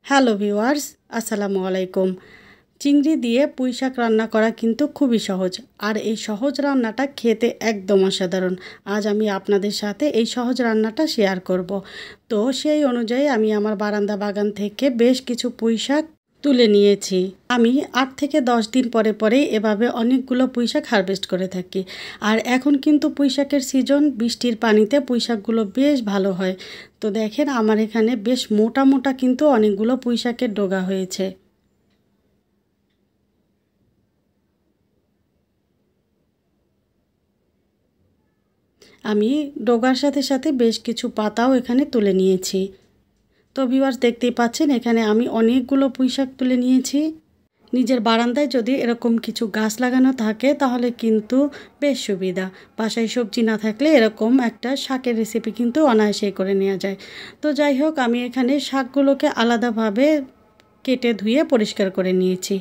Hello viewers, আসসালামু আলাইকুম। চিংড়ি দিয়ে পুঁই শাক রান্না করা কিন্তু খুবই সহজ, আর এই সহজ রান্নাটা খেতে একদম অসাধারণ। আজ আমি আপনাদের সাথে এই সহজ রান্নাটা শেয়ার করব। তো সেই অনুযায়ী আমি আমার বারান্দা বাগান থেকে বেশ কিছু পুঁই শাক তুলে নিয়েছি। আমি ৮ থেকে ১০ দিন পরে পরেই এভাবে অনেকগুলো পুঁই শাক হারভেস্ট করে থাকি। আর এখন কিন্তু পুঁই শাকের সিজন, বৃষ্টির পানিতে পুঁই শাকগুলো বেশ ভালো হয়। তো দেখেন আমার এখানে বেশ মোটা মোটা কিন্তু অনেকগুলো পুঁই শাকের ডগা হয়েছে। আমি ডগার সাথে সাথে বেশ কিছু পাতাও এখানে তুলে নিয়েছি। তো ভিউয়ার্স, দেখতেই পাচ্ছেন এখানে আমি অনেকগুলো পুঁইশাক তুলে নিয়েছি। নিজের বারান্দায় যদি এরকম কিছু গাছ লাগানো থাকে তাহলে কিন্তু বেশ সুবিধা। বাসায় সবজি না থাকলে এরকম একটা শাকের রেসিপি কিন্তু অনায়াসেই করে নেওয়া যায়। তো যাই হোক, আমি এখানে শাকগুলোকে আলাদাভাবে কেটে ধুয়ে পরিষ্কার করে নিয়েছি।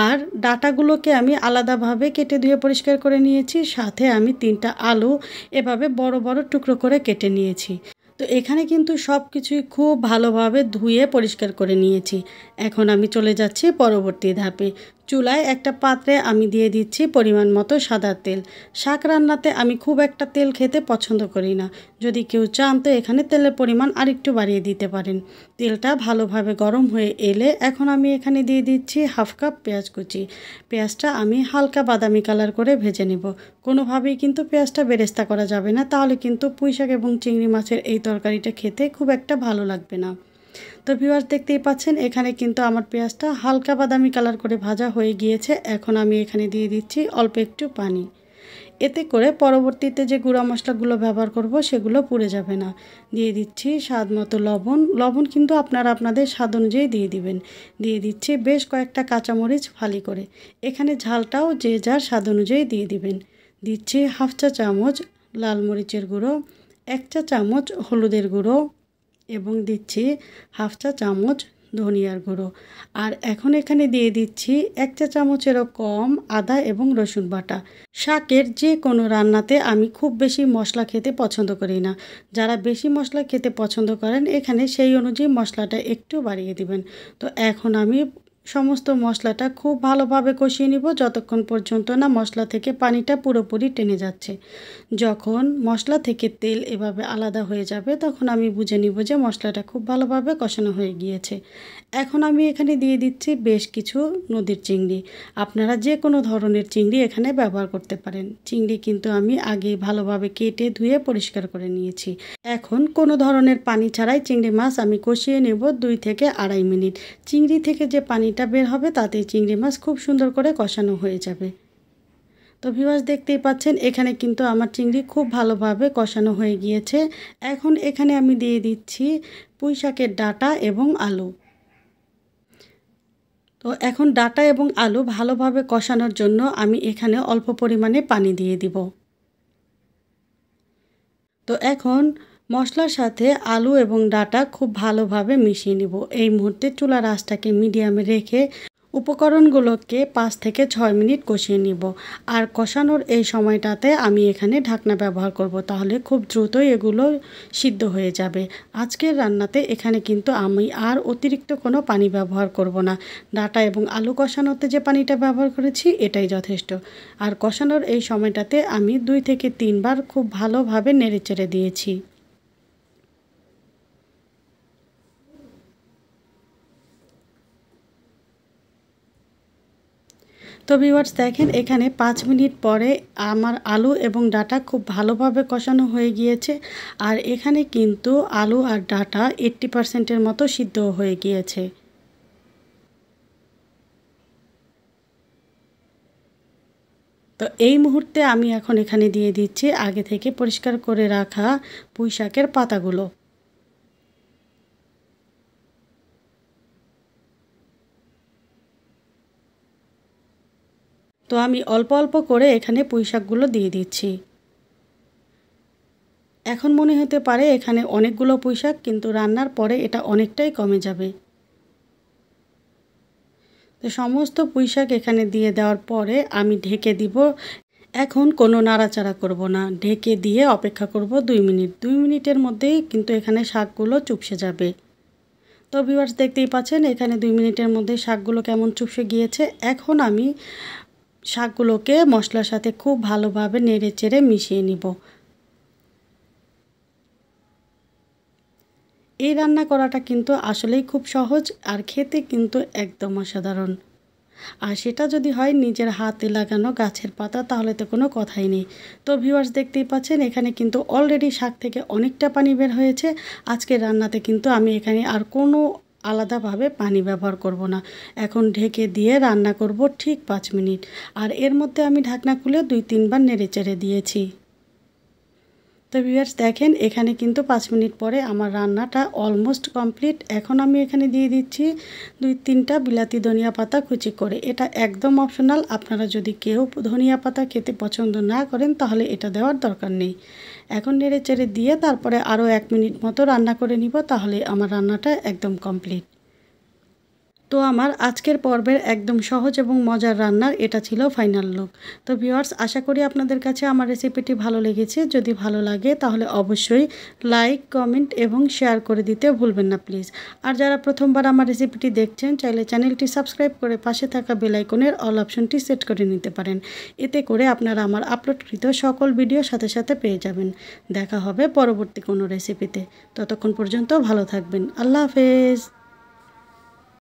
আর ডাঁটাগুলোকে আমি আলাদাভাবে কেটে ধুয়ে পরিষ্কার করে নিয়েছি। সাথে আমি ৩টা আলু এভাবে বড় বড় টুকরো করে কেটে নিয়েছি। তো এখানে কিন্তু সব কিছুই খুব ভালোভাবে ধুয়ে পরিষ্কার করে নিয়েছি। এখন আমি চলে যাচ্ছি পরবর্তী ধাপে। চুলায় একটা পাত্রে আমি দিয়ে দিচ্ছি পরিমাণ মতো সাদা তেল। শাক রান্নাতে আমি খুব একটা তেল খেতে পছন্দ করি না। যদি কেউ চান তো এখানে তেলের পরিমাণ আরেকটু বাড়িয়ে দিতে পারেন। তেলটা ভালোভাবে গরম হয়ে এলে এখন আমি এখানে দিয়ে দিচ্ছি হাফ কাপ পেঁয়াজ কুচি। পেঁয়াজটা আমি হালকা বাদামি কালার করে ভেজে নেব। কোনোভাবেই কিন্তু পেঁয়াজটা বেরেস্তা করা যাবে না, তাহলে কিন্তু পুঁই শাক এবং চিংড়ি মাছের এই তরকারিটা খেতে খুব একটা ভালো লাগবে না। তো ভিউয়ার্স, দেখতেই পাচ্ছেন এখানে কিন্তু আমার পেঁয়াজটা হালকা বাদামি কালার করে ভাজা হয়ে গিয়েছে। এখন আমি এখানে দিয়ে দিচ্ছি অল্প একটু পানি। এতে করে পরবর্তীতে যে গুঁড়া মশলাগুলো ব্যবহার করব সেগুলো পুড়ে যাবে না। দিয়ে দিচ্ছি স্বাদ মতো লবণ। লবণ কিন্তু আপনারা আপনাদের স্বাদ অনুযায়ী দিয়ে দিবেন। দিয়ে দিচ্ছি বেশ কয়েকটা কাঁচামরিচ ফালি করে। এখানে ঝালটাও যে যার স্বাদ অনুযায়ী দিয়ে দিবেন। দিচ্ছি হাফ চা চামচ লাল মরিচের গুঁড়ো, ১ চা চামচ হলুদের গুঁড়ো এবং দিচ্ছি হাফ চা চামচ ধনিয়ার গুঁড়ো। আর এখন এখানে দিয়ে দিচ্ছি ১ চা চামচেরও কম আদা এবং রসুন বাটা। শাকের যে কোনো রান্নাতে আমি খুব বেশি মশলা খেতে পছন্দ করি না। যারা বেশি মশলা খেতে পছন্দ করেন এখানে সেই অনুযায়ী মশলাটা একটু বাড়িয়ে দিবেন। তো এখন আমি সমস্ত মশলাটা খুব ভালোভাবে কষিয়ে নিব যতক্ষণ পর্যন্ত না মশলা থেকে পানিটা পুরোপুরি টেনে যাচ্ছে। যখন মশলা থেকে তেল এভাবে আলাদা হয়ে যাবে তখন আমি বুঝে নিব যে মশলাটা খুব ভালোভাবে কষানো হয়ে গিয়েছে। এখন আমি এখানে দিয়ে দিচ্ছি বেশ কিছু নদীর চিংড়ি। আপনারা যে কোনো ধরনের চিংড়ি এখানে ব্যবহার করতে পারেন। চিংড়ি কিন্তু আমি আগে ভালোভাবে কেটে ধুয়ে পরিষ্কার করে নিয়েছি। এখন কোনো ধরনের পানি ছাড়াই চিংড়ি মাছ আমি কষিয়ে নেব ২ থেকে ২.৫ মিনিট। চিংড়ি থেকে যে পানিটা বের হবে তাতেই চিংড়ি মাছ খুব সুন্দর করে কষানো হয়ে যাবে। তো ভিউয়ার্স, দেখতেই পাচ্ছেন এখানে কিন্তু আমার চিংড়ি খুব ভালোভাবে কষানো হয়ে গিয়েছে। এখন এখানে আমি দিয়ে দিচ্ছি পুঁই শাকের ডাঁটা এবং আলু। তো এখন ডাঁটা এবং আলু ভালোভাবে কষানোর জন্য আমি এখানে অল্প পরিমাণে পানি দিয়ে দিব। তো এখন মশলার সাথে আলু এবং ডাঁটা খুব ভালোভাবে মিশিয়ে নিব। এই মুহূর্তে চুলার আঁচটাকে মিডিয়ামে রেখে উপকরণগুলোকে ৫ থেকে ৬ মিনিট কষিয়ে নিব। আর কষানোর এই সময়টাতে আমি এখানে ঢাকনা ব্যবহার করব, তাহলে খুব দ্রুতই এগুলো সিদ্ধ হয়ে যাবে। আজকের রান্নাতে এখানে কিন্তু আমি আর অতিরিক্ত কোনো পানি ব্যবহার করব না। ডাঁটা এবং আলু কষানোতে যে পানিটা ব্যবহার করেছি এটাই যথেষ্ট। আর কষানোর এই সময়টাতে আমি ২ থেকে ৩ বার খুব ভালোভাবে নেড়েচেড়ে দিয়েছি। তো ভিউয়ার্স, দেখেন এখানে ৫ মিনিট পরে আমার আলু এবং ডাঁটা খুব ভালোভাবে কষানো হয়ে গিয়েছে। আর এখানে কিন্তু আলু আর ডাঁটা ৮০% এর মতো সিদ্ধ হয়ে গিয়েছে। তো এই মুহূর্তে আমি এখন এখানে দিয়ে দিচ্ছি আগে থেকে পরিষ্কার করে রাখা পুঁই শাকের পাতাগুলো। তো আমি অল্প অল্প করে এখানে পুঁই শাকগুলো দিয়ে দিচ্ছি। এখন মনে হতে পারে এখানে অনেকগুলো পুঁইশাক, কিন্তু রান্নার পরে এটা অনেকটাই কমে যাবে। তো সমস্ত পুঁইশাক এখানে দিয়ে দেওয়ার পরে আমি ঢেকে দিব। এখন কোনো নাড়াচাড়া করব না, ঢেকে দিয়ে অপেক্ষা করব ২ মিনিট। ২ মিনিটের মধ্যেই কিন্তু এখানে শাকগুলো চুপসে যাবে। তো ভিউয়ার্স দেখতেই পাচ্ছেন এখানে 2 মিনিটের মধ্যে শাকগুলো কেমন চুপসে গিয়েছে। এখন আমি শাকগুলোকে মশলার সাথে খুব ভালোভাবে নেড়েচেড়ে মিশিয়ে নিব। এই রান্না করাটা কিন্তু আসলেই খুব সহজ আর খেতে কিন্তু একদম অসাধারণ। আর সেটা যদি হয় নিজের হাতে লাগানো গাছের পাতা তাহলে তো কোনো কথাই নেই। তো ভিউয়ার্স দেখতেই পাচ্ছেন এখানে কিন্তু অলরেডি শাক থেকে অনেকটা পানি বের হয়েছে। আজকের রান্নাতে কিন্তু আমি এখানে আর কোনো আলাদাভাবে পানি ব্যবহার করব না। এখন ঢেকে দিয়ে রান্না করব ঠিক 5 মিনিট। আর এর মধ্যে আমি ঢাকনা খুলে 2-3 বার নেড়েচেড়ে দিয়েছি। তো ভিউয়ার্স দেখেন এখানে কিন্তু 5 মিনিট পরে আমার রান্নাটা অলমোস্ট কমপ্লিট। এখন আমি এখানে দিয়ে দিচ্ছি 2-3টা বিলাতি ধনিয়া পাতা কুচি করে। এটা একদম অপশনাল, আপনারা যদি কেউ ধনিয়া পাতা খেতে পছন্দ না করেন তাহলে এটা দেওয়ার দরকার নেই। এখন নেড়েচেড়ে দিয়ে তারপরে আরও 1 মিনিট মতো রান্না করে নিব, তাহলে আমার রান্নাটা একদম কমপ্লিট। তো আমার আজকের পর্বের একদম সহজ এবং মজার রান্নার এটা ছিল ফাইনাল লুক। তো ভিউয়ার্স আশা করি আপনাদের কাছে আমার রেসিপিটি ভালো লেগেছে। যদি ভালো লাগে তাহলে অবশ্যই লাইক, কমেন্ট এবং শেয়ার করে দিতে ভুলবেন না প্লিজ। আর যারা প্রথমবার আমার রেসিপিটি দেখছেন চাইলে চ্যানেলটি সাবস্ক্রাইব করে পাশে থাকা বেল আইকনের অল অপশনটি সেট করে নিতে পারেন। এতে করে আপনারা আমার আপলোডকৃত সকল ভিডিও সাথে সাথে পেয়ে যাবেন। দেখা হবে পরবর্তী কোনো রেসিপিতে। ততক্ষণ পর্যন্ত ভালো থাকবেন। আল্লাহ হাফেজ।